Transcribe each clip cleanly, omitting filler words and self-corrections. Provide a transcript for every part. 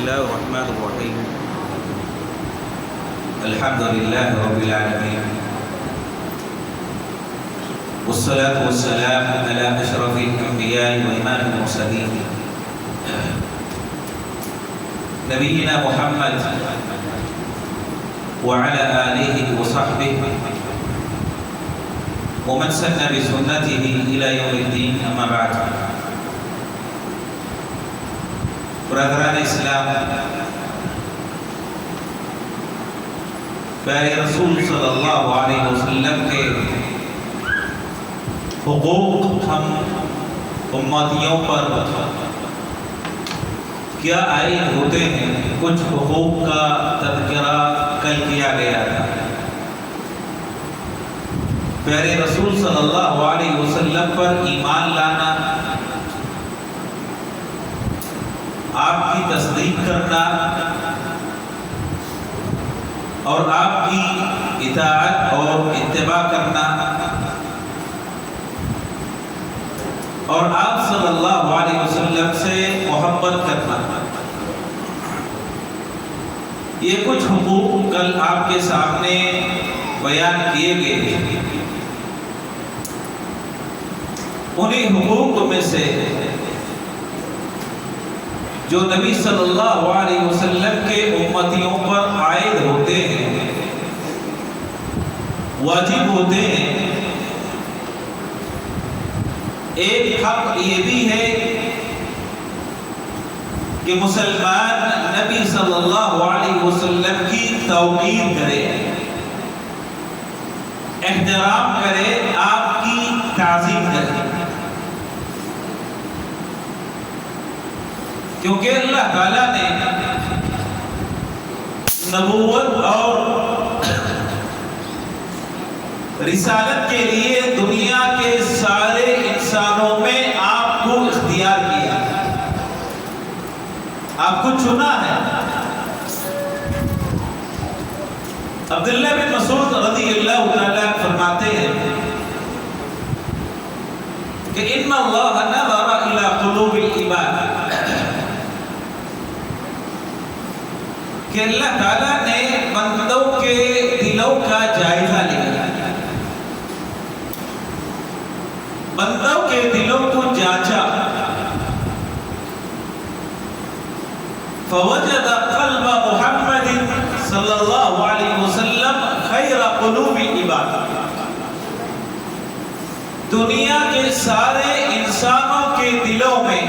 الله الرحمن الرحيم الحمد لله رب العالمين والصلاة والسلام على أشرف الأنبياء وإمام المرسلين نبينا محمد وعلى آله وصحبه ومن سن بسنته إلى يوم الدين أما بعد. برادران اسلام، پیارے رسول صلی اللہ علیہ وسلم کے حقوق ہم امتیوں پر کیا عائد ہوتے ہیں، کچھ حقوق کا تذکرہ کل کیا گیا تھا. پیارے رسول صلی اللہ علیہ وسلم پر ایمان لانا، آپ کی تصدیق کرنا اور آپ کی اطاعت اور اتباع کرنا اور آپ صلی اللہ علیہ وسلم سے محبت کرنا، یہ کچھ حقوق کل آپ کے سامنے بیان کیے گئے. انہی حقوق میں سے جو نبی صلی اللہ علیہ وسلم کے امتیوں پر عائد ہوتے ہیں، واجب ہوتے ہیں. ایک حق یہ بھی ہے کہ مسلمان نبی صلی اللہ علیہ وسلم کی توقیر کرے، احترام کرے، آپ کی تعظیم کرے، کیونکہ اللہ تعالیٰ نے نبوت اور رسالت کے لیے دنیا کے سارے انسانوں میں آپ کو اختیار کیا، آپ کو چنا ہے. عبداللہ بن مسعود رضی اللہ تعالیٰ فرماتے ہیں کہ ان اللہ نظر الی قلوب العباد، کہ اللہ تعالیٰ نے بندوں کے دلوں کا جائزہ لیا، بندوں کے دلوں کو جانچا. فوجد قلب محمد صلی اللہ علیہ وسلم خیر قلوب العباد، دنیا کے سارے انسانوں کے دلوں میں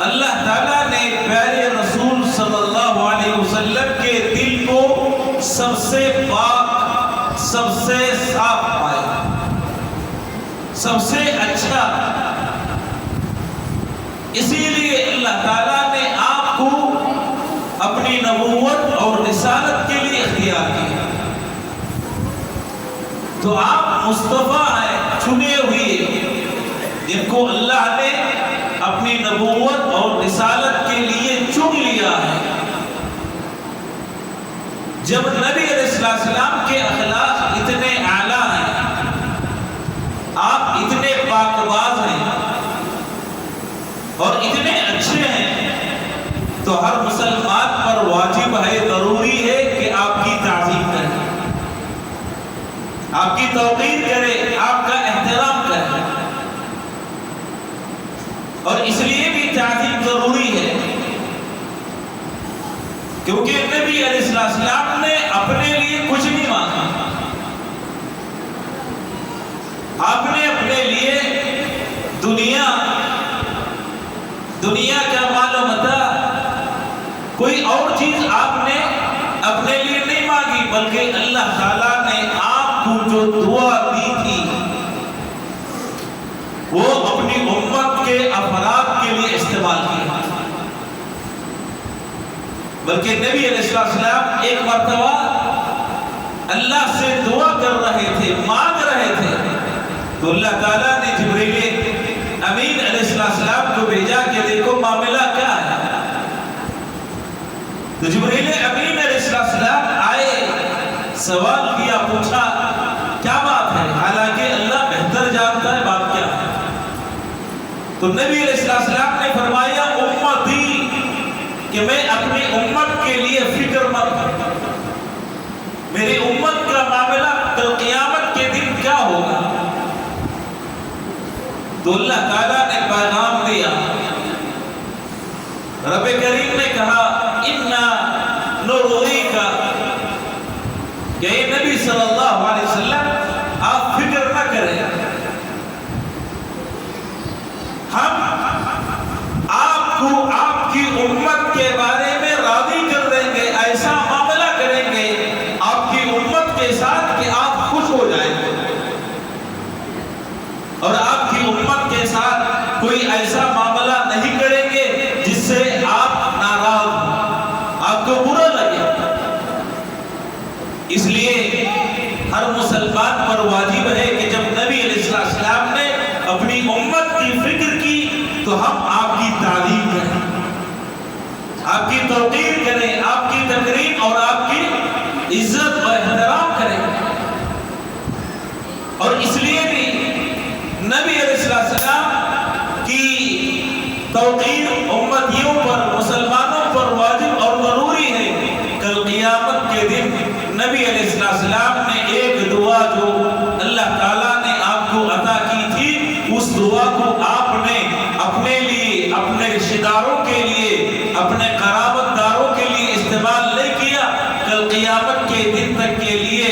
اللہ تعالیٰ نے پیارے رسول صلی اللہ علیہ وسلم کے دل کو سب سے پاک، سب سے صاف پایا، سب سے اچھا. اسی لیے اللہ تعالیٰ نے آپ کو اپنی نبوت اور رسالت کے لیے اختیار کیا. تو آپ مصطفیٰ ہیں، چنے ہوئے، جن کو اللہ نے اپنی نبوت اور رسالت کے لیے چن لیا ہے. جب نبی علیہ السلام کے اخلاق اتنے اعلیٰ ہیں، آپ اتنے پاکباز ہیں اور اتنے اچھے ہیں، تو ہر مسلمان پر واجب ہے، ضروری ہے کہ آپ کی تعظیم کرے، آپ کی توقیر کرے، آپ کا احترام کرے. اور اس لیے بھی تعظیم ضروری ہے کیونکہ نبی علیہ السلام نے اپنے لیے کچھ نہیں مانگا. آپ نے اپنے لیے دنیا کا مال و متاع، کوئی اور چیز آپ نے اپنے لیے نہیں مانگی، بلکہ اللہ تعالیٰ نے آپ کو جو دعا دی تھی وہ اپنی امت کے افراد کے لیے استعمال کیا. بلکہ نبی علیہ السلام ایک مرتبہ اللہ سے دعا کر رہے تھے، مانگ رہے تھے، تو اللہ تعالیٰ نے جبریل امین علیہ السلام کو بھیجا کہ دیکھو معاملہ کیا ہے. تو جبریل امین علیہ السلام آئے، سوال کیا، پوچھا کیا بات ہے، حالانکہ اللہ بہتر جانتا ہے بات کیا ہے. تو نبی علیہ السلام نے فرمایا کہ میں اپنی امت کے لیے فکر مند ہوں، میری امت کا معاملہ کل قیامت کے دن کیا ہوگا۔ تو اللہ تعالیٰ نے پیغام دیا، رب کریم نے کہا اِنَّا نُرِيكَ کہ اے نبی صلی اللہ علیہ وسلم آپ فکر نہ کریں، ہم آپ کو آپ کی امت کے بارے میں راضی کر دیں گے، ایسا معاملہ کریں گے آپ کی امت کے ساتھ کہ آپ خوش ہو جائیں گے، اور آپ کی امت کے ساتھ کوئی ایسا معاملہ نہیں کریں گے جس سے آپ ناراض ہوں، آپ کو برا لگے۔ اس لیے ہر مسلمان پر واجب ہے کہ جب نبی علیہ السلام نے اپنی امت کی فکر کی تو ہم آپ کی تعظیم کریں، آپ کی توقیر کریں، آپ کی تکریم اور آپ کی عزت و احترام کریں۔ اور اس لیے بھی نبی علیہ السلام کی توقیر امتیوں پر، مسلمانوں پر واجب اور ضروری ہے۔ کل قیامت کے دن نبی علیہ السلام نے ایک دعا جو اللہ تعالیٰ نے آپ کو عطا کی تھی، اس دعا کو آپ نے اپنے لیے، اپنے رشتہ داروں کے لیے، اپنے قرابت داروں کے لیے استعمال نہیں کیا، کل قیامت کے دن تک کے لیے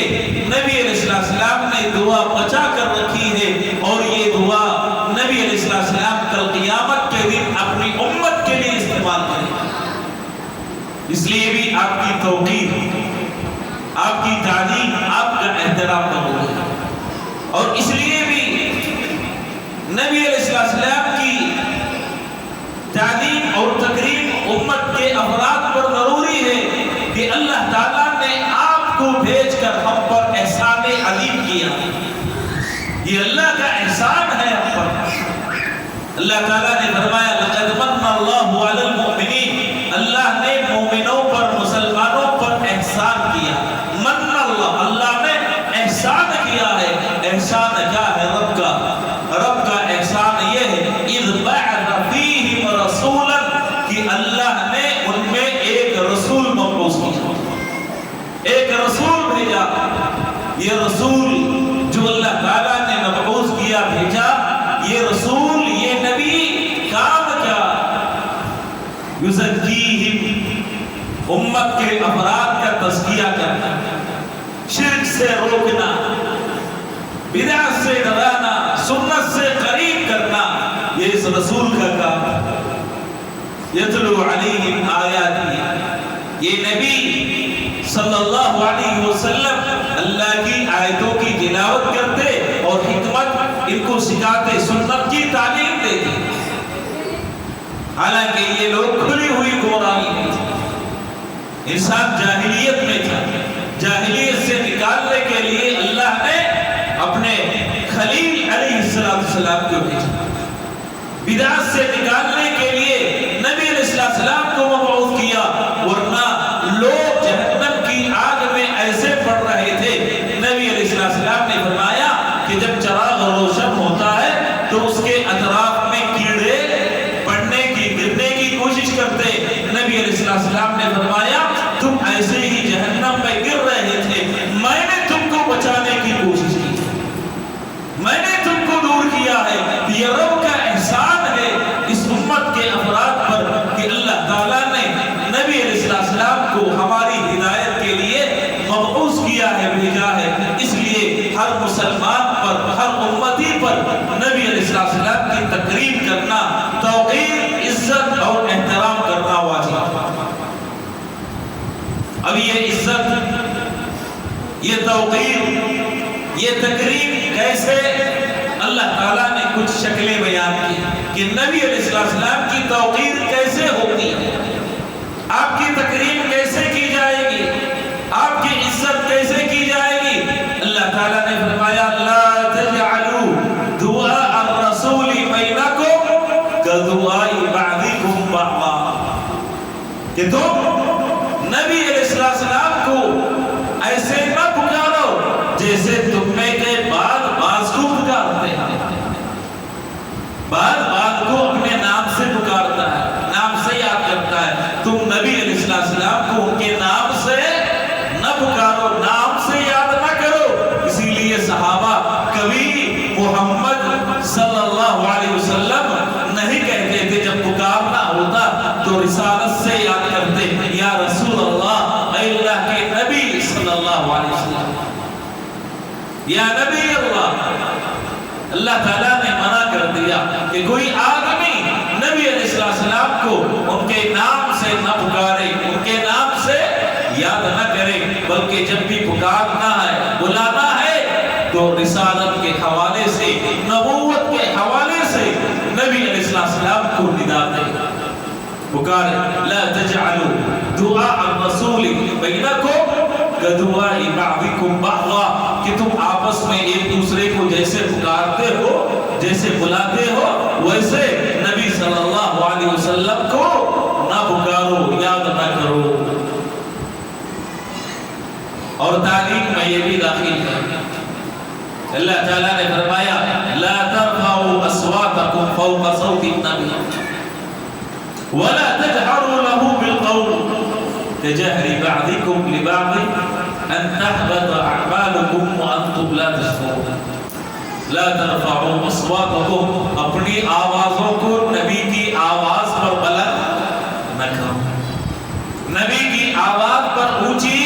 نبی علیہ السلام نے دعا بچا کر رکھی ہے، اور یہ دعا نبی علیہ السلام کل قیامت کے دن اپنی امت کے لیے استعمال کریں۔ اس لیے بھی آپ کی توقیر، آپ کی تعظیم، آپ کا احترام کرو، اور اس لیے بھی نبی علیہ السلام کی تعظیم اور تکریم امت کے افراد پر ضروری ہے کہ اللہ تعالیٰ نے آپ کو بھیج کر ہم پر احسان عظیم کیا، یہ اللہ کا احسان ہے ہم پر۔ اللہ تعالیٰ نے فرمایا لَقَدْ مَنَّ اللَّهُ عَلَى الْمُؤْمِنِينَ، اللہ نے مومنوں پر، مسلمانوں پر احسان کیا۔ من اللہ، اللہ نے احسان کیا ہے۔ احسان کیا ہے رب کا؟ رب کا احسان یہ ہے اِذْ بَعَثَ فِيهِمْ رَسُولًا، کہ اللہ نے ان میں ایک رسول مبعوث کیا، ایک رسول بھیجا۔ یہ رسول جو اللہ تعالیٰ نے مبعوث کیا، بھیجا، یہ رسول، یہ نبی کام کیا؟ یزکیہم، امت کے افراد کا تزکیہ کرنا، شرک سے روکنا، بدعت سے ڈرانا، سنت سے قریب کرنا، یہ اس رسول کا کام ہے۔ یتلو علیہم آیاتی، یہ نبی صلی اللہ علیہ وسلم اللہ کی آیتوں کی تلاوت کرتے اور حکمت ان کو سکھاتے، سنت کی تعلیم دیتے۔ حالانکہ یہ لوگ کھلی ہوئی گمراہی میں تھے، انسان جاہلیت میں تھا، جاہلیت سے نکالنے کے لیے اللہ نے اپنے خلیل علیہ السلام کو بھیجا، بدعت سے نکالنے کے لیے نبی علیہ السلام کو مبعوث کیا، ورنہ لوگ جہنم کی آگ میں ایسے پڑ رہے تھے۔ نبی علیہ السلام نے فرمایا کہ جب چراغ روشن ہوتا ہے تو اس کے اطراف میں کیڑے پڑنے کی، گرنے کی کوشش کرتے۔ نبی علیہ السلام نے فرمایا تم ایسے ہی جہنم میں گر رہے تھے، میں نے تم کو بچانے کی کوشش کی، میں نے تم کو دور کیا ہے۔ یہ رب کا احسان ہے اس امت کے افراد پر کہ اللہ تعالیٰ نے نبی علیہ السلام کو ہماری ہدایت کے لیے مبعوث کیا ہے، بھیجا ہے۔ اس لیے ہر مسلمان پر، ہر امتی پر نبی علیہ السلام کی تکریم کرنا، توقیر، عزت اور احترام کرنا واجب ہے۔ اب یہ عزت، یہ توقیر، یہ تکریم کیسے؟ اللہ تعالیٰ نے کچھ شکلیں بیان کی کہ نبی علیہ السلام کی توقیر کیسے ہوتی ہے، آپ کی تکریم کیسے کی جائے گی، آپ کی عزت کیسے کی جائے گی۔ اللہ تعالیٰ نے فرمایا لا تجعلوا دعاء الرسول بینکم کدعاء بعضکم بعضا، کہ تم نبی علیہ السلام کو ایسے نہ پکارو جیسے تم میں کے بعض کو پکارتے ہیں۔ بعض کو اپنے نام سے پکارتا ہے، نام سے یاد کرتا ہے، تم محمد صلی اللہ علیہ وسلم نہیں کہتے تھے جب پکارنا ہوتا تو رسالت سے یاد کرتے یا رسول اللہ، اے اللہ کے نبی صلی اللہ علیہ وسلم، یا نبی اللہ۔ اللہ تعالیٰ نے منع کر دیا کہ کوئی آدمی نبی علیہ السلام کو ان کے نام سے نہ پکارے، ان کے نام سے یاد نہ کرے، بلکہ جب بھی پکارنا ہے، بلانا ہے تو رسالت کے حوالے سے، نبوت کے حوالے سے نبی علیہ السلام کو ندا دے، پکارے۔ لا تجعلوا دعاء الرسول بینکم کدعاء بعضکم بعضا، کہ تم آپس میں ایک دوسرے کو جیسے پکارتے ہو، جیسے بلاتے ہو، ویسے نبی صلی اللہ علیہ وسلم کو نہ پکارو، یاد نہ کرو۔ اور تعلیم میں یہ بھی داخل ہے، اللہ تعالیٰ نے فرمایا لا ترفعوا اصواتکم فوق صوت النبی ولا تجهروا له بالقول كجهر بعضكم لبعض ان تحبط اعمالكم وانتم لا تشعرون۔ لا ترفعوا اصواتکم، اپنی آوازوں کو نبی کی آواز پر بلند نہ کرو، نبی کی آواز پر اونچی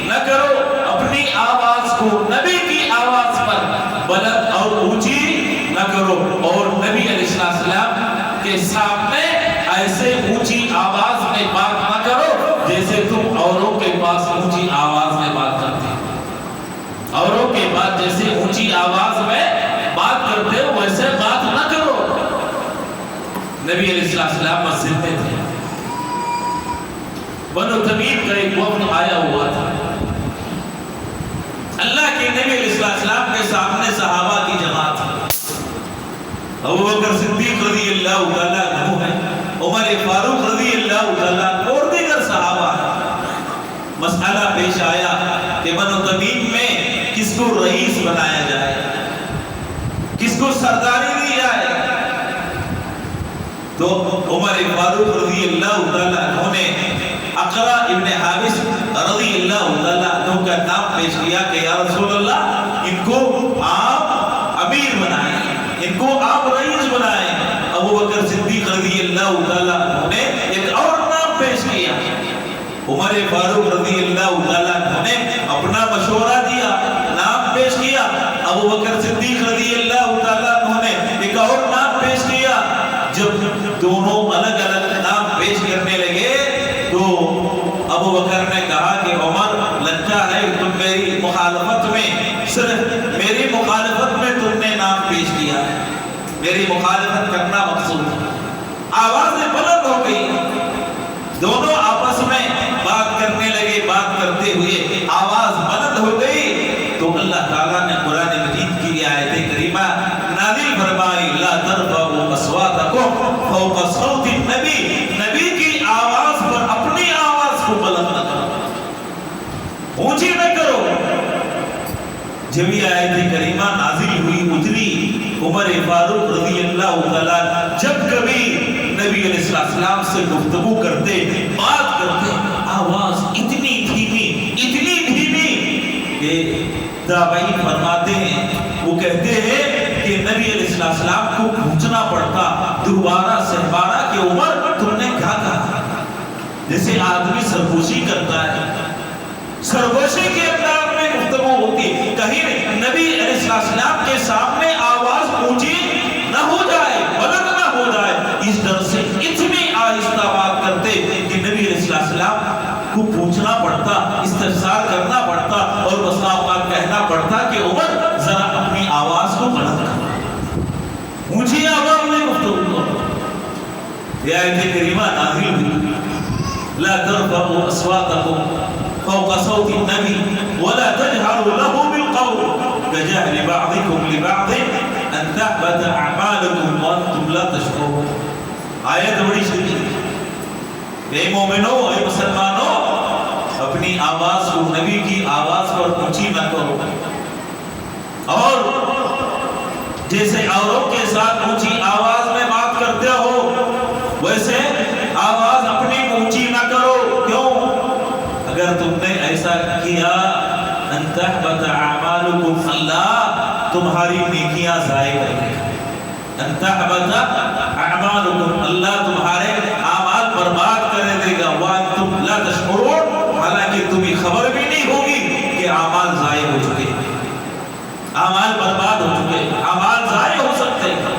نہ کرو، اپنی آواز کو نبی کی آواز پر بلند اور اونچی نہ کرو، اور نبی علیہ السلام کے سامنے ایسے اونچی آواز میں بات نہ کرو جیسے تم اوروں کے پاس اونچی آواز میں بات کرتے ہو، اوروں کے پاس جیسے اونچی آواز میں بات کرتے ہو ویسے بات نہ کرو۔ نبی علیہ السلام مسجد میں تھے، بنو تمیم کا ایک وفد آیا ہوا تھا، اللہ کے نبی علیہ السلام کے سامنے صحابہ کی جماعت ہے، ابو بکر صدیق رضی اللہ تعالیٰ عنہ ہے، عمر فاروق رضی اللہ تعالیٰ اور دیگر صحابہ ہیں۔ مسئلہ پیش آیا کہ بنو تمیم میں کس کو رئیس بنایا جائے، کس کو سرداری دی جائے، تو عمر فاروق رضی اللہ تعالیٰ عنہ نے اقرا ابن حابس رضی اللہ تعالیٰ عنہ کا نام پیش کیا کہ یا رسول اللہ ان کو آپ امیر بنائیں، ان کو آپ رئیس بنائیں۔ ابو بکر صدیق رضی اللہ تعالیٰ عنہ نے ایک اور نام پیش کیا، عمر فاروق رضی اللہ تعالیٰ عنہ نے اپنا مشورہ دیا، نام پیش کیا، ابو بکر صدیق رضی اللہ تعالیٰ عنہ نے ایک اور نام پیش کیا۔ جب دونوں الگ الگ نام پیش کرنے لگے تو ابو بکر نے کہا کہ عمر لگتا ہے تم میری مخالفت میں، صرف میری مخالفت میں تم نے نام پیش کیا ہے، میری مخالفت کرنا مقصود ہے۔ آوازیں بلند ہو گئی، دونوں آپس میں بات کرنے لگے، بات کرتے ہوئے آواز بلند ہو گئی تو اللہ تعالیٰ نے قرآن مجید کی آیت کریمہ نازل فرمائی لا ترفعوا اصواتکم فوق صوت النبی، نبی کی آواز پر اپنی آواز کو بلند نہ کرو، اونچی نہ کرو۔ جب یہ آیت کریمہ نازل ہوئی اتری، عمر فاروق رضی اللہ تعالیٰ جب کبھی نبی علیہ السلام سے گفتگو کرتے، بات کرتے، آواز اتنی دھیمی کہ تابعین فرماتے ہیں، وہ کہتے ہیں کہ نبی علیہ السلام کو پوچھنا پڑتا دوبارہ سہبارہ کہ عمر تم نے کیا کہا، جیسے آدمی سرگوشی کرتا ہے، سرگوشی کے انداز میں گفتگو ہوتی، کہیں نبی علیہ السلام کے سامنے آواز اونچی نہ ہو جائے، بلند نہ ہو جائے، اس ڈر سے اتنی آہستہ بات کرتے کہ نبی علیہ السلام کو پوچھنا پڑتا، استفسار کرنا پڑتا اور بس اوقات کہنا پڑتا کہ عمر ذرا اپنی آواز کو بلند کر، اونچی آواز میں گفتگو کرو۔ یہ آیت کریمہ نازل ہوئی لا ترفعوا اصواتکم فوق صوت النبی ولا تجهروا له بالقول كجهر بعضكم لبعض ان تحبط اعمالكم وانتم لا تشعرون۔ آیت بڑی شریف، اے مومنو، اے مسلمانو، اپنی آواز کو نبی کی آواز پر اونچی نہ کرو، اور جیسے اوروں کے ساتھ اونچی آواز میں بات کرتے ہو ویسے آواز اپنی اونچی نہ کرو۔ کیوں؟ اگر تم نے ایسا کیا ان تحبط اعمالکم، اللہ تمہاری نیکیاں ضائع ضائع کر دے گا. ان تحبط اعمالکم، اللہ تمہارے اعمال برباد کر دے گا. وانتم لا تشعرون، حالانکہ تمہیں خبر بھی نہیں ہوگی کہ اعمال ضائع ہو چکے، اعمال برباد ہو چکے، اعمال ضائع ہو سکتے ہیں.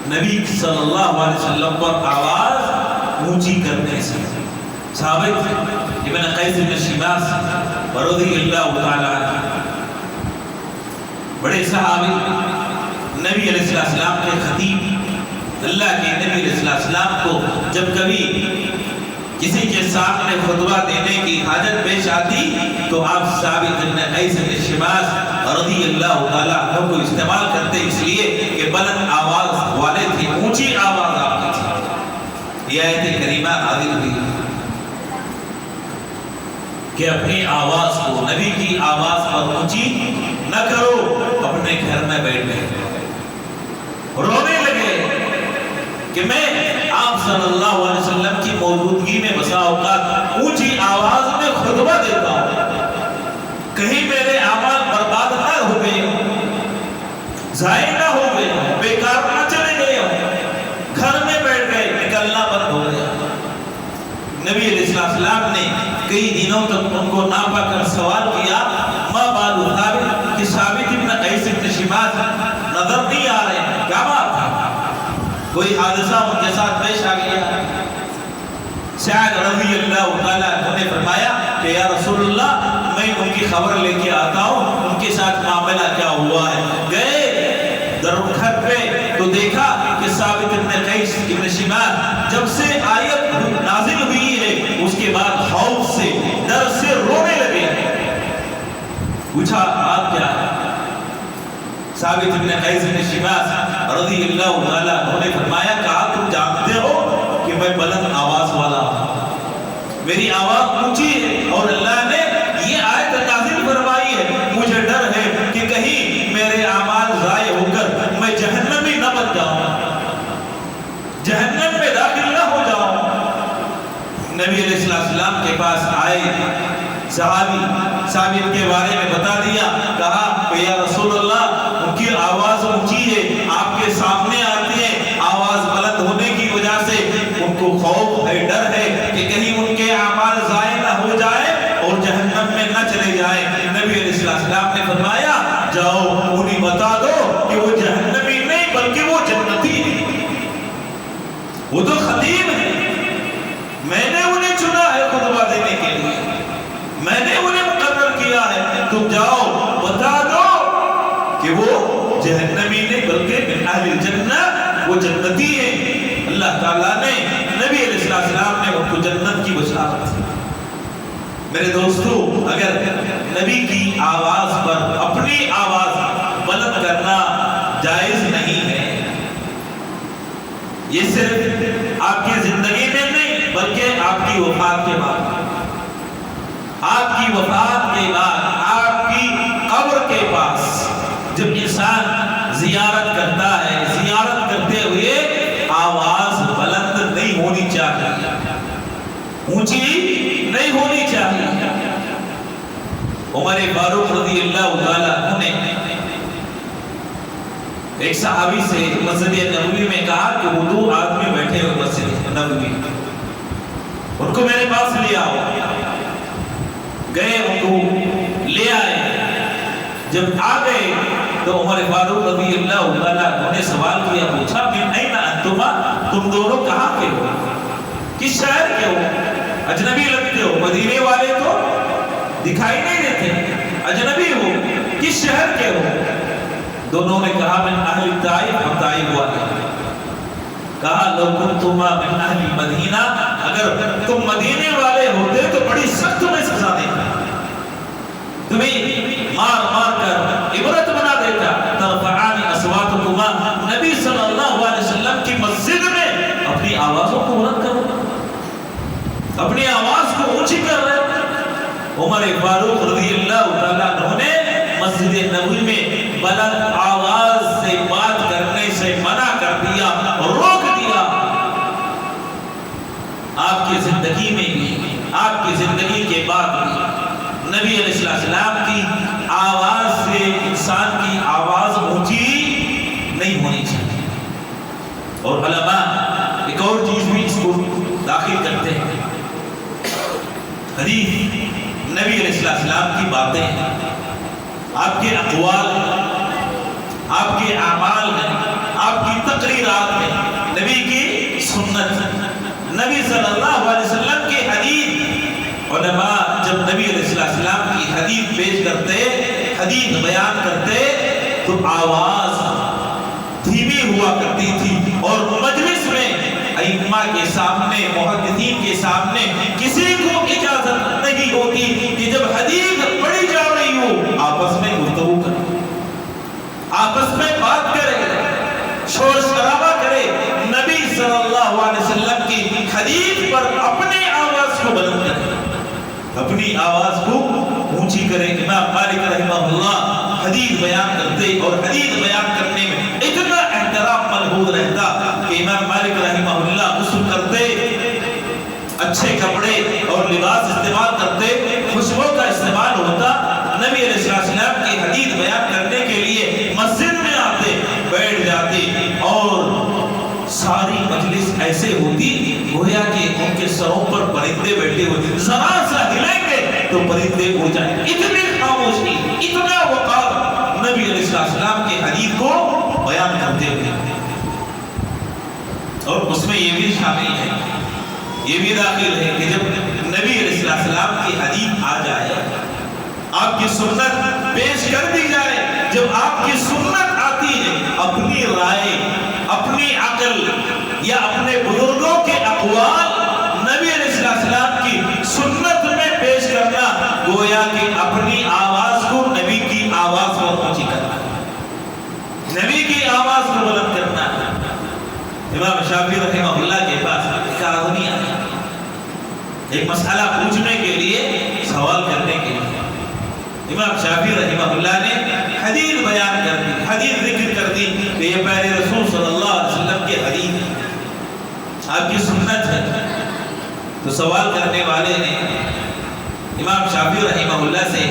نبی صلی اللہ علیہ وسلم پر آواز اونچی کرنے سے ثابت ابن قیس بن شماس رضی اللہ تعالی عنہ، بڑے صحابی، نبی علیہ السلام کے خطیب، اللہ کے نبی علیہ السلام کو جب کبھی کسی کے سامنے خطبہ دینے کی حاجت پیش آتی تو آپ ثابت بن قیس بن شماس رضی اللہ تعالیٰ عنہ کو استعمال کرتے، اس لیے کہ بلند آواز والے تھے، اونچی آواز آپ کی تھی. یہ آیت کریمہ نازل ہوئی کہ اپنی آواز کو نبی کی آواز پر اونچی نہ کرو. اپنے گھر میں بیٹھ گئے، رونے لگے کہ میں آپ صلی اللہ علیہ وسلم کی موجودگی میں بسا اوقات اونچی آواز میں خطبہ دیتا ہوں، کہیں میرے اعمال برباد نہ ہو گئے، ضائع نہ ہو گئے، بیکار نہ چلے گئے. گھر میں بیٹھ گئے، نکلنا بند ہو گیا. نبی علیہ السلام نے کئی دنوں تک ان کو ناپا کر سوال کیا، ما بال ثابت، کہ ثابت ابن قیس بن شماس نظر نہیں آ رہے ہیں، کیا بات ہے؟ کوئی حادثہ ان کے ساتھ پیش آ گیا؟ سعد رضی اللہ تعالیٰ عنہ نے فرمایا کہ یا رسول اللہ، میں ان کی خبر لے کے آتا ہوں، ان کے ساتھ معاملہ کیا ہوا ہے. گئے درگھر پہ تو دیکھا کہ ثابت ابن قیس ابن شماس جب سے آیت نازل ہوئی ہے اس کے بعد خوف سے، ڈر سے رونے لگے. پوچھا آپ کیا ہے؟ ثابت ابن قیس بن شماس رضی اللہ تعالیٰ عنہ نے فرمایا، کہا تم جانتے ہو کہ میں بلند آواز والا ہوں، میری آواز اونچی ہے، اور اللہ نے یہ آیت نازل فرمائی ہے، مجھے ڈر ہے کہ کہیں میرے اعمال ضائع ہو کر میں جہنمی نہ بن جاؤں، جہنم میں داخل نہ ہو جاؤں. نبی علیہ السلام کے پاس آئے صحابی، ثابت کے بارے میں بتا دیا، کہا کہ یا رسول اللہ، ان کی آواز اونچی ہے، آپ کے سامنے آتی ہے، آواز بلند ہونے کی وجہ سے ان کو خوف ہے، ڈر ہے کہ کہیں ان کے اعمال ضائع نہ ہو جائے اور جہنم میں نہ چلے جائیں. نبی علیہ السلام نے فرمایا، جاؤ انہیں بتا دو کہ وہ جہنمی نہیں بلکہ وہ جنتی ہے، وہ تو خطیب ہے، میں نے انہیں چنا ہے خطبہ دینے کے لیے، میں نے انہیں مقرر کیا ہے، تم جاؤ بتا دو کہ وہ جہنمی نہیں بلکہ من اہل الجنہ، وہ جنتی ہیں. اللہ تعالیٰ نے نبی علیہ السلام نے ان کو جنت کی بشارت دی. میرے دوستو، اگر نبی کی آواز پر اپنی آواز بلند کرنا جائز نہیں ہے، یہ صرف آپ کی زندگی میں نہیں بلکہ آپ کی وفات کے بعد، آپ کی وفات کے بعد، آپ کی قبر کے پاس جب انسان زیارت کرتا ہے، زیارت کرتے ہوئے آواز بلند نہیں ہونی چاہیے، اونچی نہیں ہونی چاہیے. عمر فاروق رضی اللہ تعالیٰ عنہ نے ایک صحابی سے مسجد نبوی میں کہا کہ وہ دو آدمی بیٹھے ہوئے مسجد نبوی، ان کو میرے پاس لے آؤ. گئے، ان کو لے آئے. جب آ گئے تو عمر فاروق رضی اللہ تعالیٰ عنہ نے سوال کیا، پوچھا من این انتما، تم دونوں کہاں کے ہو، کس شہر کے ہو؟ اجنبی لگتے ہو، مدینے والے تو دکھائی نہیں دیتے، اجنبی ہو، کس شہر کے ہو؟ دونوں نے کہا من اہل طائف، ہم طائف والے. کہا لو کنتما من اہل مدینہ، اگر تم مدینے والے ہوتے تو بڑی سخت میں سزا دیتا، تمہیں مار مار کر عبرت بنا دیتا. ترفعان اصواتکما، نبی صلی اللہ علیہ وسلم کی مسجد میں اپنی آوازوں کو بلند کرو، اپنی آواز کو اونچی کر رہے. عمر فاروق رضی اللہ تعالیٰ عنہ نے مسجد نبوی میں بلند آواز سے بات کرنے سے منع کر دیا، روک دیا. آپ کی زندگی میں بھی، آپ کی زندگی کے بعد بھی نبی علیہ السلام کی آواز سے انسان کی آواز اونچی نہیں ہونی چاہیے. اور علماء ایک اور چیز بھی اس کو داخل کرتے ہیں. حدیث نبی علیہ السلام کی باتیں ہیں، آپ کے اقوال ہیں، آپ کے اعمال ہیں، آپ کی تقریرات ہیں، نبی کی سنت، نبی صلی اللہ علیہ وسلم کی حدیث. علماء جب نبی علیہ السلام کی حدیث پیش کرتے، حدیث بیان کرتے تو آواز دھیمی ہوا کرتی تھی، اور مجلس میں ائمہ کے سامنے، محدثین کے سامنے کسی کو اجازت نہیں ہوتی کہ جب حدیث پڑھی جا رہی ہو آپس میں گفتگو کرے، آپس میں بات کرے، شور شرابہ کرے. نبی صلی اللہ علیہ وسلم کی حدیث پر اپنی آواز کو بلند کرے، اپنی آواز کو اونچی کرے. امام مالک رحمہ اللہ حدیث بیان کرتے اور حدیث بیان کرنے میں اتنا احترام ملحوظ رہتا کہ امام مالک رحمہ اللہ غسل کرتے، اچھے کپڑے اور لباس استعمال کرتے، خوشبو کا استعمال ہوتا، نبی علیہ السلام کی حدیث بیان کرنے کے لیے مسجد میں آتے، بیٹھ جاتے، اور ساری مجلس ایسے ہوتی گویا کہ ان کے سروں پر پرندے بیٹھے ہوتے، ذرا سا ہلیں گے تو پرندے اڑ جائیں. اتنی خاموشی، اتنا وقار نبی علیہ السلام کے حدیث کو بیان کرتے ہوئے. اور اس میں یہ بھی شامل ہے، یہ بھی داخل ہے کہ جب نبی علیہ السلام کی حدیث آ جائے، آپ کی سنت پیش کر دی جائے، جب آپ کی سنت آتی ہے، اپنی رائے، اپنی عقل یا اپنے بزرگوں کے اقوال نبی علیہ السلام کی سنت میں پیش کرنا گویا کہ اپنی آواز کو نبی کی آواز پر اونچی کرنا، نبی کی آواز کو بلند کرنا. امام شافعی رحمہ اللہ کے پاس ایک آدمی آیا، ایک مسئلہ پوچھنے کے لیے، سوال کرنے کے لیے. امام شافعی رحمہ اللہ نے حدیث بیان کر دی، حدیث ذکر کر دی کہ یہ پیارے رسول صلی اللہ علیہ وسلم کی حدیث، آپ کی سنت ہے. تو سوال کرنے والے نے امام شافعی رحمہ اللہ سے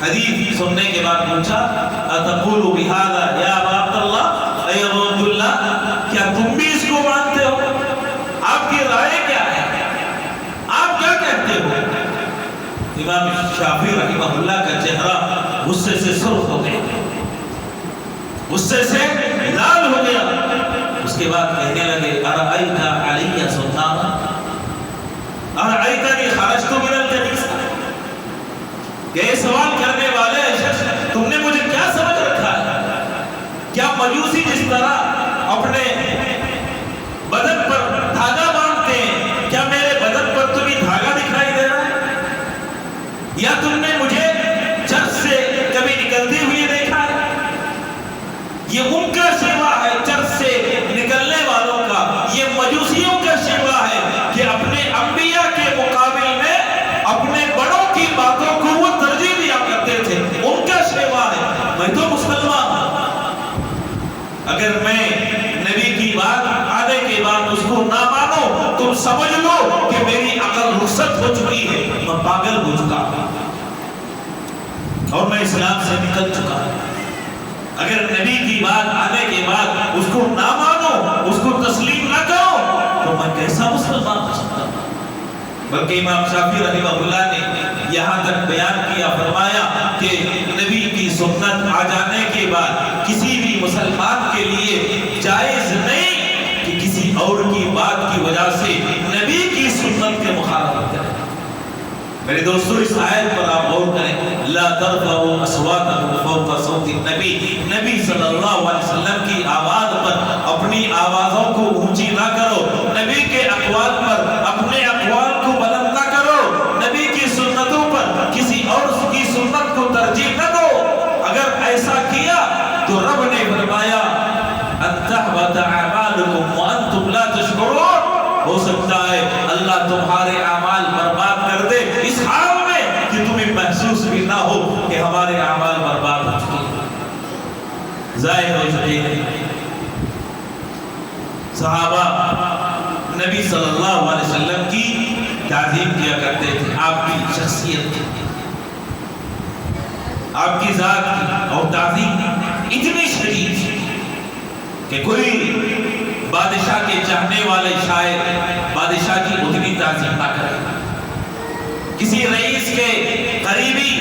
حدیث سننے کے بعد پوچھا، اتقول بہذا یا ابا عبداللہ، اے ابو عبداللہ، کیا تم بھی اس کو مانتے ہو؟ آپ کی رائے کیا ہے؟ آپ کیا کہتے ہو؟ امام شافعی رحمہ اللہ کا چہرہ غصے سے سرخ ہو گیا، غصے سے لال ہو گیا. اس کے بعد کہنے لگے، ارأیت علی سلطانا، ارأیتنی خرجت من الکنیسہ. کہ یہ سوال کرنے والے شخص، تم نے مجھے کیا سمجھ رکھا ہے؟ کیا مجوسی جس طرح اپنے بدن پر دھاگا باندھتے ہیں، کیا میرے بدن پر تمہیں دھاگا دکھائی دے رہا ہے؟ یا تم نے مجھے چرچ سے کبھی نکلتے ہوئے دیکھا ہے؟ یہ ان کا شیوا ہے، چرچ سے نکلنے والوں کا، یہ مجوسیوں کا شیوا ہے کہ اپنے انبیاء کے مقابل میں اپنے بڑوں کی باتوں کو وہ ترجیح دیا کرتے تھے. ان کا شیوا ہے. میں تو مسلمان ہوں، اگر میں نبی کی بات آنے کے بعد اس کو نہ مانو، تم سمجھ لو کہ میری عقل رخصت ہو چکی ہے، میں پاگل ہو چکا اور میں اسلام سے نکل چکا. اگر نبی کی بات آنے کے بعد اس کو نہ مانو، اس کو تسلیم نہ کرو، تو میں کیسا مسلمان ہو سکتا ہوں؟ بلکہ امام شافعی رحمہ اللہ نے یہاں تک بیان کیا، فرمایا کہ نبی کی سنت آ جانے کے بعد کسی بھی مسلمان کے لیے جائز نہیں کہ کسی اور کی بات کی وجہ سے نبی کی سنت کے مخالفت کرے. میرے دوستو، اس آیت پر آپ غور کریں، لا ترفعوا اصواتکم فوق صوت النبی. نبی صلی اللہ علیہ وسلم کی آواز پر اپنی آوازوں کو اونچی نہ کرو، نبی کے اقوال پر اپنے اقوال کو بلند نہ کرو، نبی کی سنتوں پر کسی اور کی سنت کو ترجیح نہ دو. اگر ایسا کیا تو رب نے فرمایا ان تحبط اعمالکم وانتم لا تشکرون. ہو سکتا ہے اللہ تمہارے اعمال برباد کر دے اس حال میں کہ تمہیں محسوس بھی نہ ہو کہ ہمارے اعمال برباد ہو چکے ہیں، ضائع ہو چکے ہیں. صحابہ نبی صلی اللہ علیہ وسلم کی تعظیم کیا کرتے تھے، آپ کی شخصیت کی، آپ کی ذات کی اور تعظیم اتنی شدید کہ کوئی بادشاہ کے چاہنے والے شاید بادشاہ کی اتنی تعظیم نہ کرے، کسی رئیس کے قریبی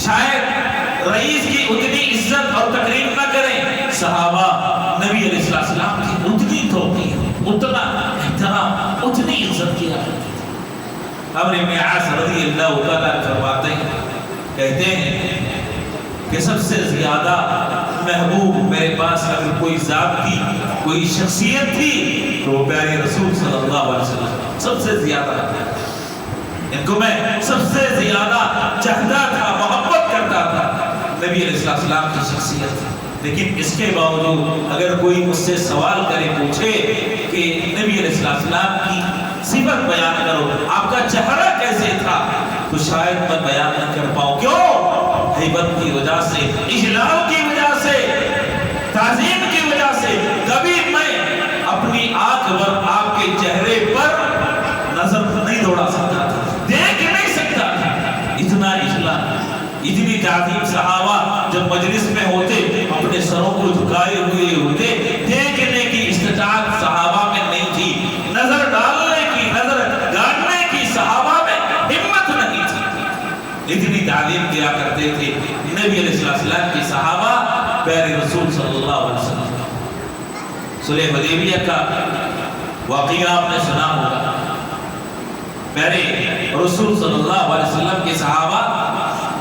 شاید رئیس کی اتنی عزت اور تقریب نہ کریں۔ صحابہ نبی علیہ السلام کی اتنی توقیر، اتنا احترام، اتنی عزت کیا کرتے تھے۔ عمرو بن عاص رضی اللہ تعالیٰ فرماتے ہیں، کہتے ہیں کہ سب سے زیادہ محبوب میرے پاس اگر کوئی ذات تھی، کوئی شخصیت تھی، تو وہ پیارے رسول صلی اللہ علیہ وسلم سب سے زیادہ، ان کو میں سب سے زیادہ چاہتا تھا، محبت کرتا تھا، نبی علیہ السلام کی شخصیت۔ لیکن اس کے باوجود اگر کوئی مجھ سے سوال کرے، پوچھے کہ نبی علیہ السلام کی صفت بیان کرو، آپ کا چہرہ کیسے تھا، تو شاید میں بیان نہ کر پاؤں۔ کیوں؟ ہیبت کی وجہ سے، اجلال کی وجہ سے، تعظیم کی وجہ سے کبھی میں اپنی آنکھ پر آپ کے چہرے پر نظر نہیں دوڑا سکتا تھا، دیکھ نہیں سکتا تھا۔ اتنا اجلال، اتنی تعظیم صحابہ جب مجلس میں ہوتے اپنے سروں کو جھکائے ہوئے ہوتے، دیکھنے کی استطاعت صحابہ میں نہیں تھی، نظر ڈالنے کی، نظر گاڑنے کی صحابہ میں ہمت نہیں تھی، اتنی تعظیم کیا کرتے تھے نبی علیہ السلام کی صحابہ پیارے رسول صلی اللہ علیہ وسلم۔ صلح حدیبیہ کا واقعہ آپ نے سنا ہوگا، پیارے رسول صلی اللہ علیہ وسلم کے صحابہ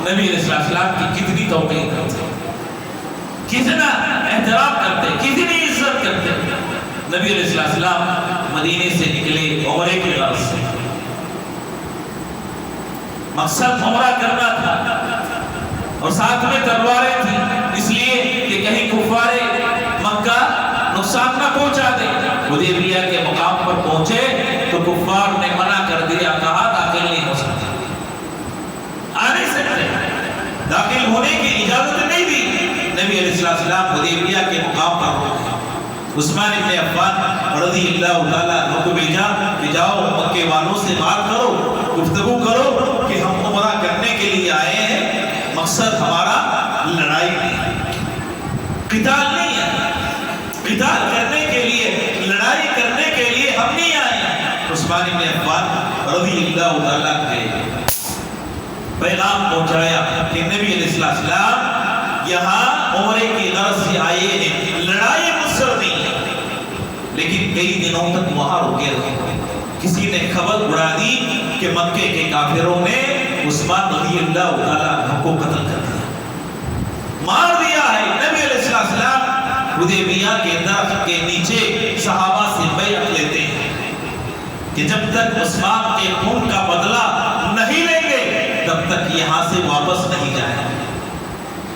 نبی علیہ السلام کی کتنی توقیر کرتے، کتنا احترام کرتے، کتنی عزت کرتے۔ نبی علیہ السلام مدینے سے نکلے عمرے کے غرض سے، مقصد عمرہ کرنا تھا، اور ساتھ میں تلواریں تھیں، اس لیے کہ کہیں کفار مکہ نقصان نہ پہنچا دے۔ حدیبیہ کے مقام پر پہنچے تو کفار نے منع کر دیا، کہا داخل نہیں ہو سکتے، آ نہیں سکتے، داخل ہونے کی اجازت نہیں دی۔ نبی علیہ السلام حدیبیہ کے مقام پر پہنچے، عثمان بن عفان رضی اللہ تعالیٰ عنہ کو بھیجا کہ جاؤ مکے والوں سے بات کرو، گفتگو کرو کہ ہم عمرہ کرنے کے لیے آئے ہیں، مقصد ہمارا لڑائی نہیں، قتال نہیں ہے، قتال کرنے کے لیے، لڑائی کرنے کے لیے ہم نہیں آئے۔ عثمان بن عفان رضی اللہ تعالیٰ نے پیغام پہنچایا کہ نبی علیہ السلام یہاں عمرے کی غرض سے آئے ہیں، لڑائی مصر نہیں ہے، لیکن کئی دنوں تک وہاں رکے رہے۔ کسی نے خبر اڑا دی کہ مکے کے کافروں نے عثمان رضی اللہ تعالیٰ عنہ کو قتل کر دیا، مار دیا ہے۔ نبی علیہ السلام حدیبیہ کے درخت کے نیچے صحابہ سے بیعت لیتے ہیں کہ جب تک عثمان کے خون کا بدلہ نہیں لیں گے تب تک یہاں سے واپس نہیں جائیں۔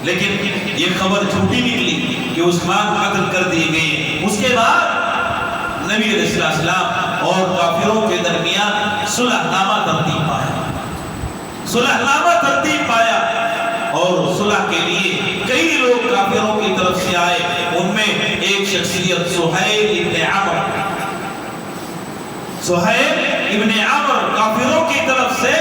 لیکن یہ خبر جھوٹی نکلی کہ عثمان قتل کر دیے گئے۔ اس کے بعد نبی علیہ السلام اور کافروں کے درمیان صلح نامہ ترتیب پایا، صلح نامہ ترتیب پایا، اور صلح کے لیے کئی لوگ کافروں کی طرف سے آئے۔ ان میں ایک شخصیت سہیل ابن عمرو، سہیل ابن عمرو کافروں کی طرف سے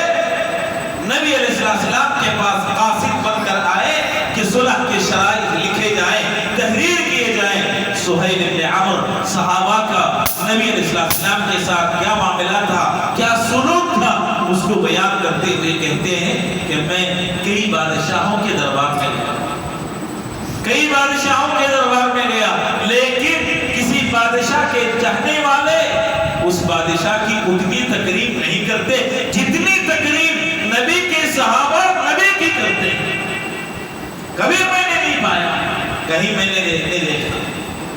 نبی علیہ السلام کے پاس قاصد بن کر آئے کہ صلح کے شرائط لکھے جائیں، تحریر کیے جائیں۔ سہیل ابن عمرو صحابہ کا نبی علیہ السلام کے ساتھ کیا معاملہ تھا، کیا سلوک تھا، اس کو بیان کرتے ہوئے کہتے ہیں کہ میں کئی بادشاہوں کے دربار میں گیا، کئی بادشاہوں کے دربار میں گیا، لیکن کسی بادشاہ کے چاہنے والے اس بادشاہ کی اتنی تقریب نہیں کرتے جتنی تقریب نبی کے صحابہ نبی کی کرتے ہیں۔ کبھی میں نے نہیں پایا، کہیں میں نے نہیں دیکھا۔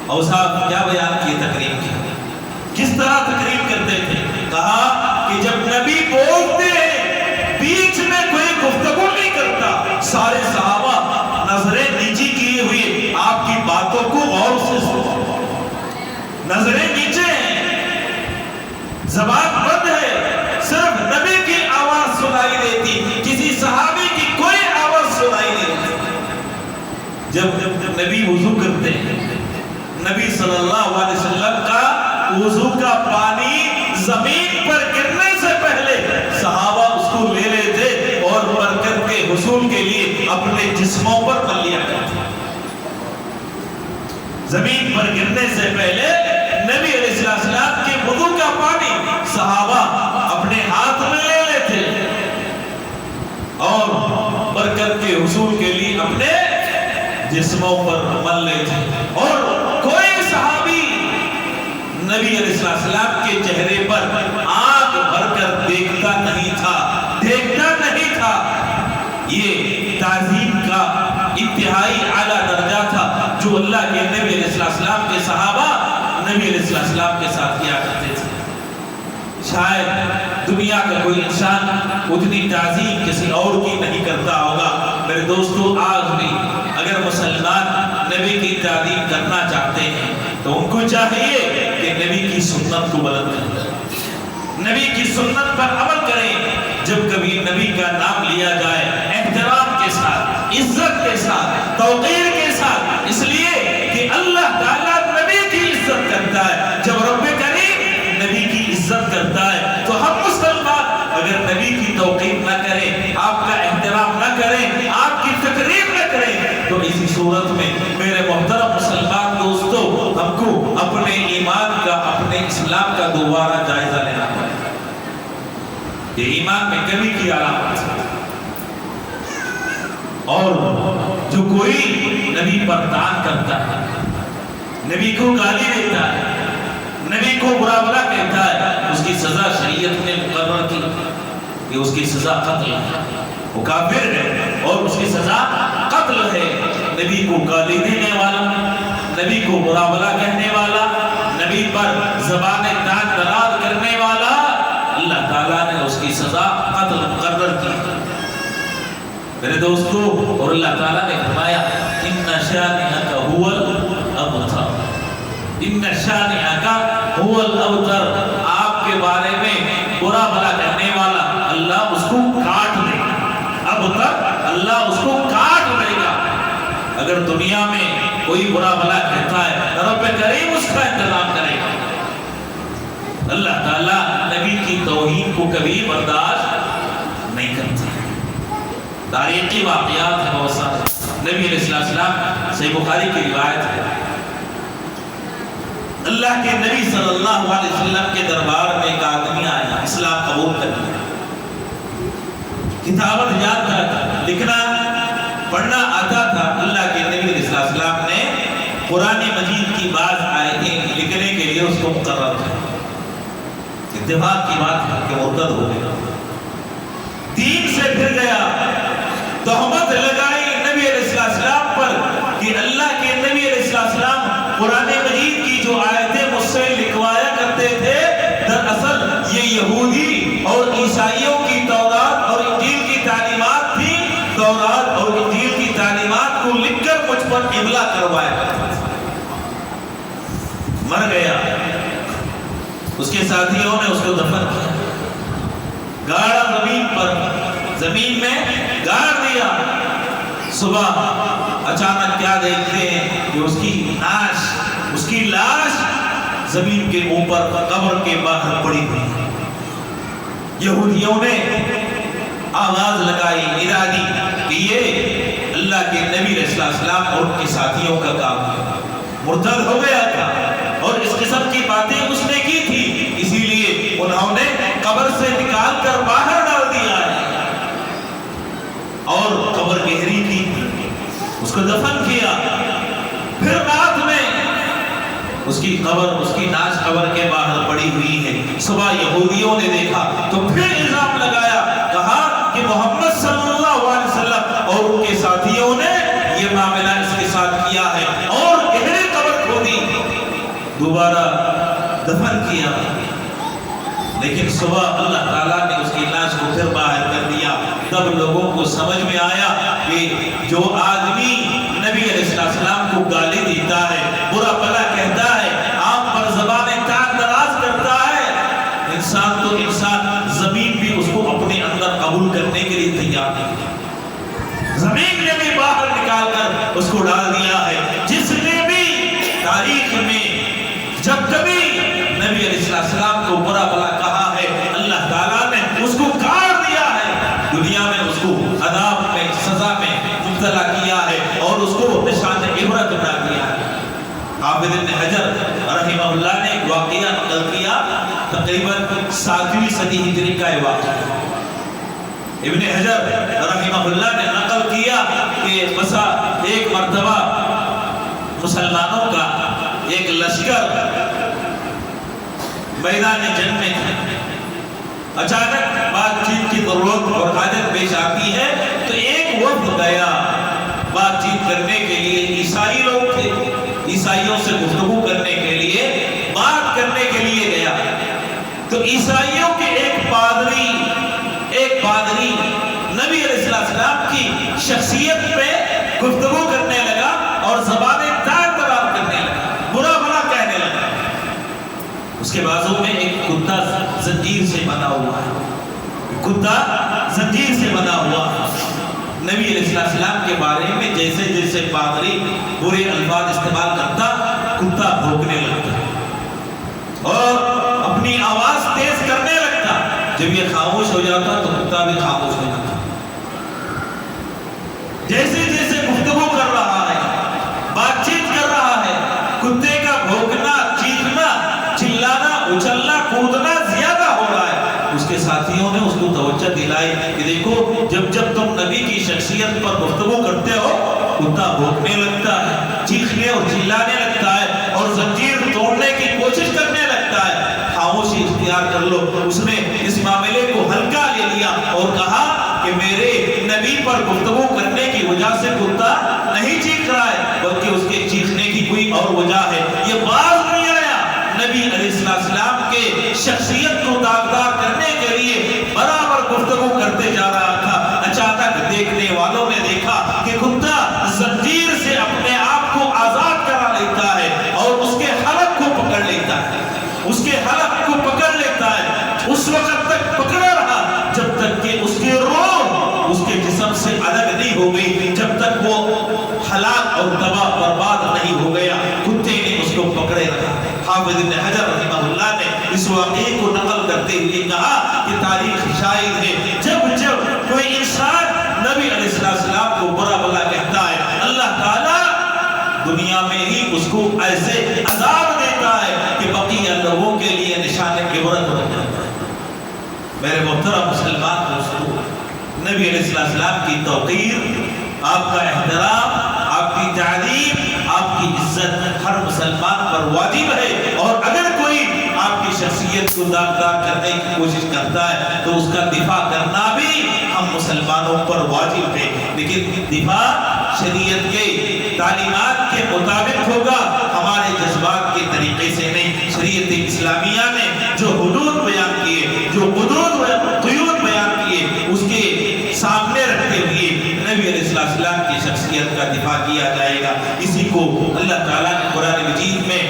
اور صاحب کیا بیان کی تقریب کی، کس طرح تقریب کرتے تھے؟ کہا کہ جب نبی بولتے ہیں بیچ میں کوئی گفتگو نہیں کرتا، سارے صحابہ نظریں نیچی کیے ہوئے آپ کی باتوں کو غور سے سنتے، نظریں نیچے ہیں، زبان بند ہے، صرف نبی کی آواز سنائی دیتی، کسی صحابی کی کوئی آواز سنائی نہیں دیتی۔ جب نبی وضو کرتے ہیں، نبی صلی اللہ علیہ وسلم کا وضو کا پانی زمین پر گرنے سے پہلے صحابہ اس کو لے لیتے اور برکت کے حصول کے لیے اپنے جسموں پر مل لیا کرتے۔ زمین پر گرنے سے پہلے نبی علیہ السلام کے وضو کا پانی صحابہ اپنے ہاتھ میں لے لیتے اور برکت کے حصول کے لیے اپنے جسموں پر مل لیتے، اور کوئی صحابی نبی علیہ السلام کے چہرے پر آنکھ بھر کر دیکھتا نہیں تھا۔ یہ تعظیم کا انتہائی اعلیٰ درجہ تھا جو اللہ کے نبی علیہ السلام کے صحابہ نبی علیہ السلام کے ساتھ کیا کرتے تھے۔ شاید دنیا کا کوئی انسان اتنی تعظیم کسی اور کی نہیں کرتا ہوگا۔ میرے دوستو، آج بھی اگر مسلمان نبی کی تعظیم کرنا چاہتے ہیں تو ان کو چاہیے کہ نبی کی سنت کو بلند کریں، نبی کی سنت پر عمل کریں۔ جب کبھی نبی کا نام لیا جائے احترام کے ساتھ، عزت کے ساتھ، توقیر کے ساتھ، اس لیے کہ اللہ تعالیٰ نبی کی عزت کرتا ہے۔ جب رب کریم نبی کی عزت کرتا ہے تو ہم مسلمان اگر نبی کی توقیر نہ کریں، آپ کا احترام نہ کریں، آپ کی تقریر نہ کریں، تو اسی صورت میں میرے محترم مسلمان دوستو، ہم کو اپنے ایمان کا، اپنے اسلام کا دوبارہ جائزہ لینا پڑے۔ یہ ایمان میں کمی کی علامت ہے۔ اور جو کوئی نبی پر طعن کرتا ہے، نبی کو گالی دیتا ہے، نبی کو برا بھلا کہتا ہے، اس کی سزا شریعت نے مقرر کی کہ اس کی سزا قتل ہے، وہ کافر ہے اور اس کی سزا قتل ہے۔ نبی کو گالی دینے والا، نبی کو برا بھلا کہنے والا، نبی پر زبان دان دراز کرنے والا، اللہ تعالیٰ نے اس کی سزا قتل مقرر کی۔ میرے دوستو، اور اللہ تعالیٰ نے فرمایا ان شانئک هو الابتر، ان شانئک هو الابتر، آپ کے بارے میں برا بھلا کرنے والا اللہ اس کو کاٹ دے گا، ابتر اللہ اس کو کاٹ دے گا۔ اگر دنیا میں کوئی برا بھلا کہتا ہے رب کریم اس کا انتظام کرے گا۔ اللہ تعالیٰ نبی کی توہین کو کبھی برداشت نہیں کرتا۔ تاریخی واقعات ہیں بہت سارے۔ نبی علیہ السلام، صحیح بخاری کی روایت ہے، اللہ کے نبی صلی اللہ علیہ وسلم کے دربار میں ایک آدمی آیا، اسلام قبول کر لیا، کتابت جانتا تھا، لکھنا پڑھنا آتا تھا۔ اللہ کے نبی علیہ السلام نے قرآن مجید کی بعض آیتیں لکھنے کے لیے اس کو مقرر کیا۔ اتفاق کی بات ہے کہ مرتد ہو گیا، دین سے پھر گیا، تہمت لگائی نبی علیہ السلام پر کہ اللہ کے نبی علیہ السلام قرآن مجید کی جو آیتیں مجھ سے لکھوایا کرتے تھے، دراصل یہ یہودی اور عیسائیوں کی تورات اور انجیل کی تعلیمات تھی، تورات اور انجیل کی تعلیمات کو لکھ کر مجھ پر املا کروایا کرتے تھے۔ مر گیا، اس کے ساتھیوں نے اس کو دفن کیا، گاڑا زمین پر، زمین میں گاڑ دیا۔ صبح اچانک کیا دیکھتے ہیں کہ اس کی لاش زمین کے اوپر قبر کے باہر پڑی ہوئی ہے۔ یہودیوں نے آواز لگائی، ندا دی کہ یہ اللہ کے نبی علیہ السلام اور ان کے ساتھیوں کا کام ہے، مرتد ہو گیا تھا اور اس قسم کی باتیں اس نے کی تھی، اسی لیے انہوں نے قبر سے نکال کر باہر ڈال دیا ہے اور قبر گہری کی، اس کو دفن کیا۔ پھر رات میں اس کی ناش قبر کے باہر پڑی ہوئی ہے۔ صبح یہودیوں نے دیکھا تو پھر الزام لگایا، کہا کہ محمد صلی اللہ علیہ وسلم اور ان کے ساتھیوں نے یہ معاملہ اس کے ساتھ کیا ہے، اور گہری قبر کھودی، دوبارہ دفن کیا۔ لیکن صبح اللہ تعالیٰ نے اس کی لاش کو پھر باہر کر دیا۔ تب لوگوں کو سمجھ میں آیا کہ جو آدمی نبی علیہ السلام کو گالی دیتا ہے، برا بھلا کہتا ہے، آپ پر زبان تان دراز کرتا ہے، انسان تو انسان، زمین بھی اس کو اپنے اندر قبول کرنے کے لیے تیار ہے۔ زمین نے بھی باہر نکال کر اس کو ڈال دیا ہے۔ جس نے بھی تاریخ میں جب کبھی نبی علیہ السلام کو برا بھلا کہا ہے، اللہ تعالیٰ نے اس کو کاٹ دیا ہے، دنیا میں اس کو عذاب میں، سزا میں مبتلا کیا ہے اور اس کو نشان عبرت بنا دیا ہے۔ حافظ ابن حجر رحمہ اللہ نے ایک واقعہ نقل کیا، تقریباً 7ویں صدی ہجری کا یہ واقعہ۔ ابن حجر رحمہ اللہ نے نقل کیا کہ بسا ایک مرتبہ مسلمانوں کا ایک لشکر میدان جنگ میں تھا، اچانک بات چیت کی ضرورت اور حاجت پیش آتی ہے تو ایک وفد گیا بات چیت کرنے کے لیے، عیسائی لوگ تھے، عیسائیوں سے گفتگو کرنے کے لیے، بات کرنے کے لیے گیا تو عیسائیوں کے ایک پادری نبی علیہ السلام کی شخصیت پہ گفتگو کرنے لگا اور زبانیں تار کرنے لگا، برا بھلا کہنے لگا۔ اس کے بازو میں ایک کتا زنجیر سے بنا ہوا ہے، کتا زنجیر سے بنا ہوا ہے۔ نبی علیہ السلام کے بارے میں جیسے جیسے پادری برے الفاظ استعمال کرتا، کتا بھونکنے لگتا اور اپنی آواز تیز کرنے لگتا۔ جب یہ خاموش ہو جاتا تو کتا بھی خاموش ہو جاتا۔ جیسے جیسے گفتگو کر رہا ہے، بات چیت کر رہا ہے، کتے کا بھونکنا، چیخنا، چلانا، اچھلنا، کودنا زیادہ ہو رہا ہے۔ اس کے ساتھیوں نے اس کو توجہ دلائی کہ دیکھو جب تم نبی کی شخصیت پر گفتگو کرتے ہو، کتا بھونکنے لگتا ہے، چیخنے اور چلانے لگتا ہے اور زنجیر توڑنے کی کوشش کرنے لگتا ہے، خاموشی اختیار کر لو۔ اس نے اس معاملے کو ہلکا لے لیا اور کہا کہ میرے نبی پر گفتگو کرنے کی وجہ سے کتا نہیں چیخ رہا ہے، بلکہ اس کے چیخنے کی کوئی اور وجہ ہے۔ یہ باز نہیں آیا، نبی علیہ السلام کے شخصیت کو داغدار کرنے کے لیے برابر گفتگو کرتے جا رہا تھا۔ اچانک دیکھنے والوں نے دیکھا کہ کتا زنجیر سے اپنے آپ کو آزاد کرا لیتا ہے اور اس کے حلق کو پکڑ لیتا ہے، اس کے حلق کو پکڑ لیتا ہے۔ اس وقت تک پکڑا رہا جب تک کہ اس کے روح اس کے جسم سے الگ نہیں ہو گئی، جب تک وہ ہلاک اور تباہ برباد نہیں ہو گیا۔ کتے نے اس کو پکڑے رکھا۔ حافظ ابن حجر رحمہ اللہ نے اس واقعے کو نقل کرتے ہوئے کہا کہ تاریخ شاہد ہے جب کوئی انسان نبی علیہ السلام کو برا بھلا کہتا ہے، اللہ تعالیٰ دنیا میں ہی اس کو ایسے عذاب دیتا ہے کہ بقیہ لوگوں کے لیے نشان عبرت ہو جاتا ہے۔ میرے محترم مسلمان دوستو، نبی علیہ السلام کی توقیر، آپ کا احترام، آپ کی تعظیم، آپ کی عزت ہر مسلمان پر واجب ہے، اور اگر کوئی آپ کی شخصیت کو داغدار کرنے کی کوشش کرتا ہے تو اس کا دفاع کرنا بھی ہم مسلمانوں پر واجب ہے، لیکن دفاع شریعت کے تعلیمات کے مطابق ہوگا، ہمارے جذبات کے طریقے سے نہیں۔ شریعت اسلامیہ نے جو حدود بیان کیے، جو قیود بیان کیے، اس کے سامنے رکھتے ہوئے نبی علیہ السلام کی شخصیت کا دفاع کیا جائے گا۔ اسی کو اللہ تعالیٰ نے قرآن مجید میں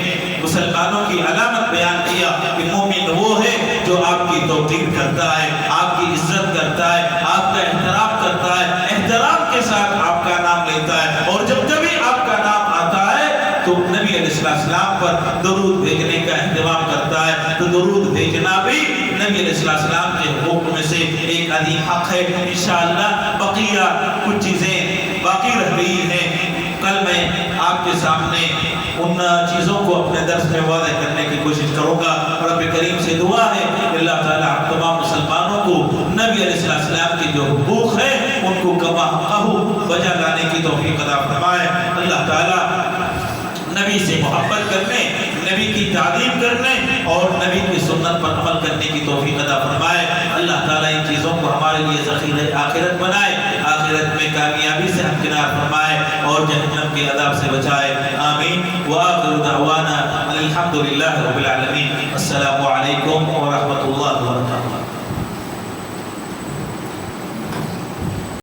مسلمانوں کی علامت بیان کیا کہ مومن وہ ہے جو آپ کی توقیر کرتا ہے، آپ کی عزت کرتا ہے، آپ کا احترام کرتا ہے، احترام کے ساتھ آپ کا نام لیتا ہے، اور جب کبھی آپ کا نام آتا ہے تو نبی علیہ السلام پر درود بھیجنے کا اہتمام کرتا ہے۔ تو درود بھیجنا بھی نبی علیہ السلام کے حقوق میں سے ایک عظیم حق ہے۔ انشاءاللہ بقیہ کچھ چیزیں باقی رہ گئی ہیں، کل میں آپ کے سامنے ان چیزوں کو اپنے درس میں واضح کرنے کی کوشش کروں گا۔ رب کریم سے دعا ہے کہ اللہ تعالیٰ تمام مسلمانوں کو نبی علیہ السلام کے جو حقوق ہیں ان کو کما حقہ بجا لانے کی توفیق عطا فرمائے۔ اللہ تعالیٰ نبی سے محبت کرنے، نبی کی تعظیم کرنے اور نبی کی سنت پر عمل کرنے کی توفیق عطا فرمائے۔ اللہ تعالیٰ ان چیزوں کو ہمارے لیے ذخیرہ آخرت بنائے، آخرت میں کامیابی سے ہمکنار فرمائے اور جہنم کے عذاب سے بچائے، آمین۔ وآخر دعوانا الحمدللہ رب العالمین۔ السلام علیکم ورحمۃ اللہ۔